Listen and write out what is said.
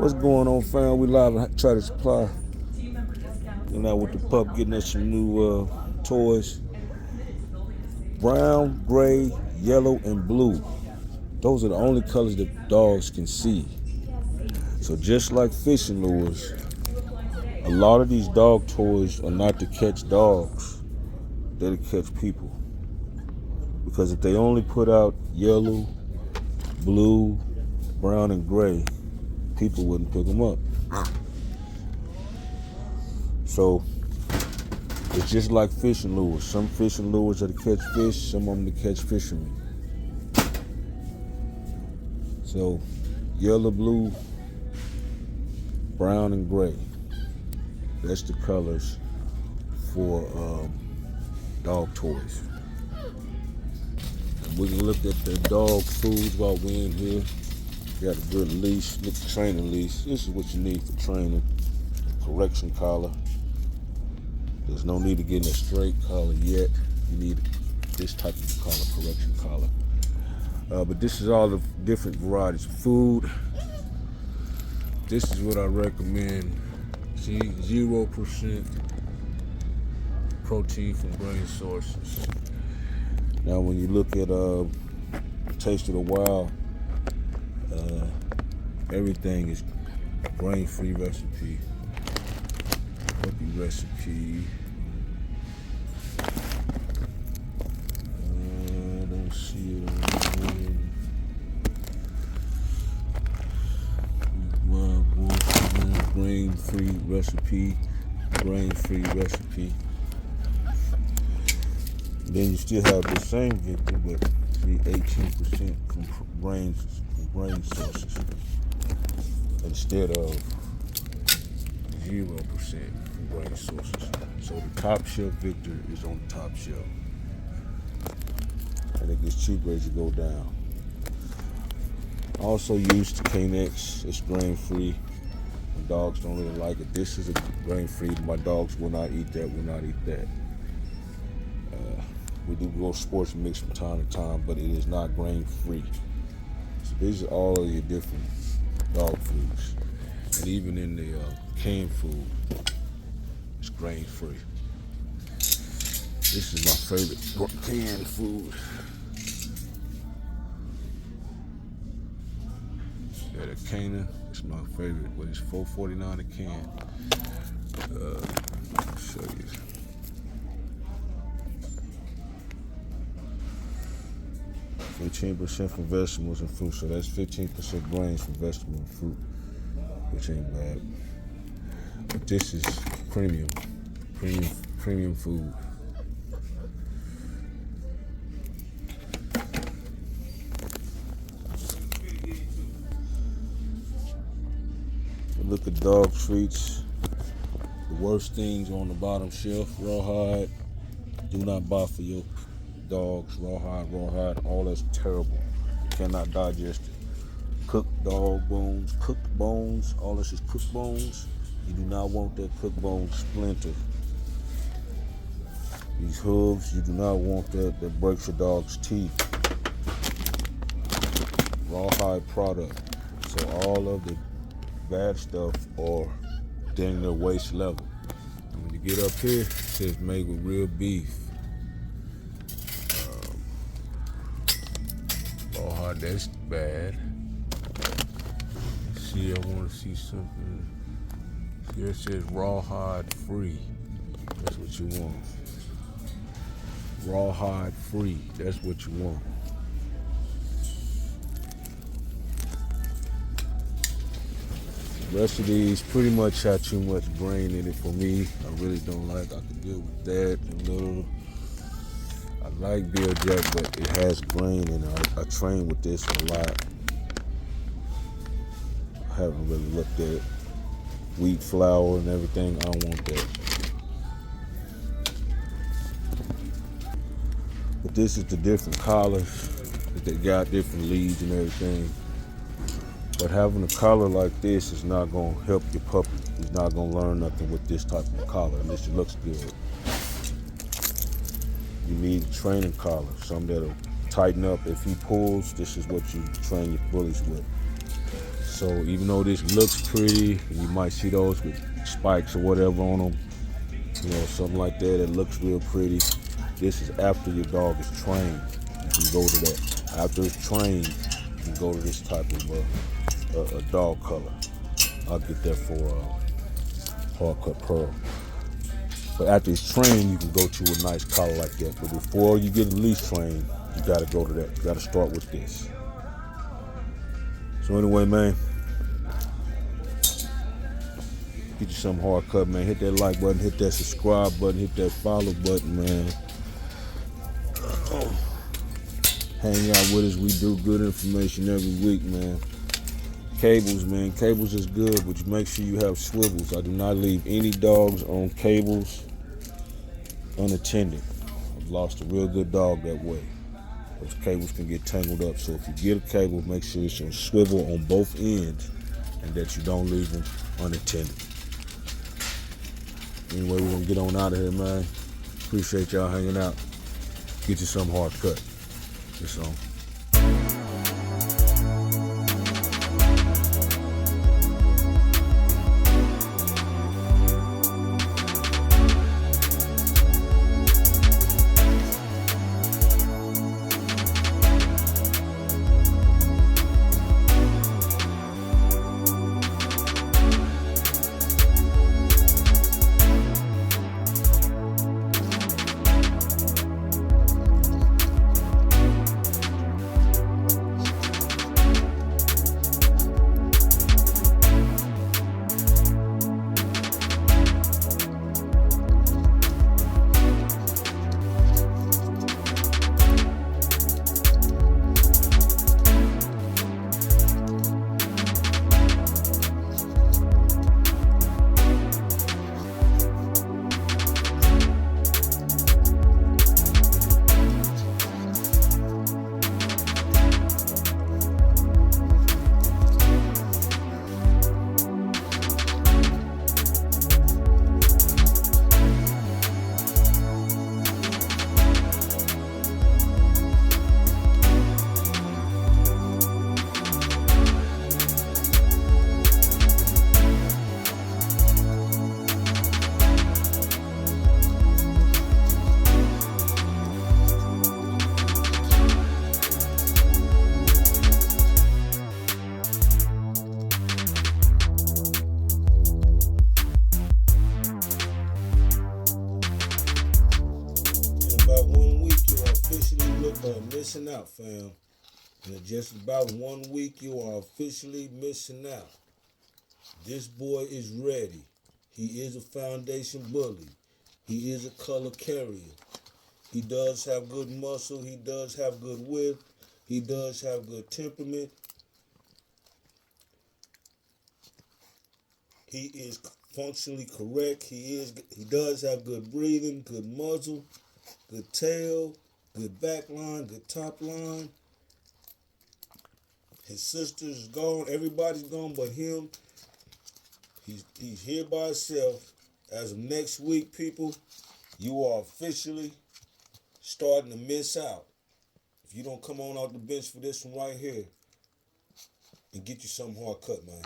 What's going on, fam? We live and try to supply. You know, with the pup getting us some new toys. Brown, gray, yellow, and blue. Those are the only colors that dogs can see. So just like fishing lures, a lot of these dog toys are not to catch dogs. They're to catch people. Because if they only put out yellow, blue, brown, and gray, people wouldn't pick them up. So it's just like fishing lures. Some fishing lures are to catch fish, some of them to catch fishermen. So yellow, blue, brown, and gray. That's the colors for dog toys. We can look at the dog foods while we're in here. Got a good leash, look at the training leash. This is what you need for training. Correction collar. There's no need to get in a straight collar yet. You need this type of collar, correction collar. But this is all the different varieties of food. This is what I recommend. See, 0% protein from grain sources. Now, when you look at Taste of the Wild, everything is grain-free recipe. Puppy recipe. I don't see it. Wild boar, grain-free recipe. Grain-free recipe. Then you still have the same Victor, but see 18% from grain sources instead of 0% from grain sources. So the top shelf Victor is on the top shelf, and it gets cheaper as you go down. I also use the Canex. It's grain free. My dogs don't really like it. This is a grain free. My dogs will not eat that. Will not eat that. We do go sports mix from time to time, but it is not grain free. So these are all of your different dog foods. And even in the canned food, it's grain free. This is my favorite canned food. Yeah, the Cana is my favorite, but it's $4.49 a can. I'll show you. 15% from vegetables and fruit, so that's 15% grains from vegetable and fruit, which ain't bad. But this is premium food. Look at dog treats. The worst things on the bottom shelf: rawhide. Do not buy for your dogs. Rawhide, all that's terrible. You cannot digest it. Cooked dog bones, cooked bones, all this is cooked bones. You do not want that cooked bone splinter. These hooves, you do not want that breaks your dog's teeth. Rawhide product. So all of the bad stuff are dang their waist level. And when you get up here, it says made with real beef. Rawhide, that's bad. See, I want to see something. Here it says rawhide free. That's what you want. Rawhide free. That's what you want. The rest of these pretty much have too much grain in it for me. I really don't like. I can deal with that a little. I like Beer Jack, but it has grain in it. I train with this a lot. I haven't really looked at it. Wheat flour and everything. I don't want that. But this is the different collars. They got different leads and everything. But having a collar like this is not going to help your puppy. He's not going to learn nothing with this type of collar unless it looks good. You need a training collar, something that'll tighten up. If he pulls, this is what you train your bullies with. So even though this looks pretty, and you might see those with spikes or whatever on them, you know, something like that that looks real pretty. This is after your dog is trained. You can go to that. After it's trained, you can go to this type of a dog color. I'll get that for hard-cut pearl. But after it's trained, you can go to a nice collar like that. But before you get at least trained, you gotta go to that. You gotta start with this. So anyway, man, get you some hard cut, man. Hit that like button, hit that subscribe button, hit that follow button, man. Hang out with us. We do good information every week, man. Cables, man. Cables is good, but you make sure you have swivels. I do not leave any dogs on cables unattended. I've lost a real good dog that way. Those cables can get tangled up. So if you get a cable, make sure it's on swivel on both ends and that you don't leave them unattended. Anyway, we're gonna get on out of here, man. Appreciate y'all hanging out. Get you some hard cut. This song. Missing out, fam. In just about 1 week, you are officially missing out. This boy is ready. He is a foundation bully. He is a color carrier. He does have good muscle. He does have good width. He does have good temperament. He is functionally correct. He does have good breathing, good muzzle, good tail, good back line, good top line. His sister's gone. Everybody's gone but him. He's here by himself. As of next week, people, you are officially starting to miss out. If you don't come on out the bench for this one right here and get you something hard cut, man.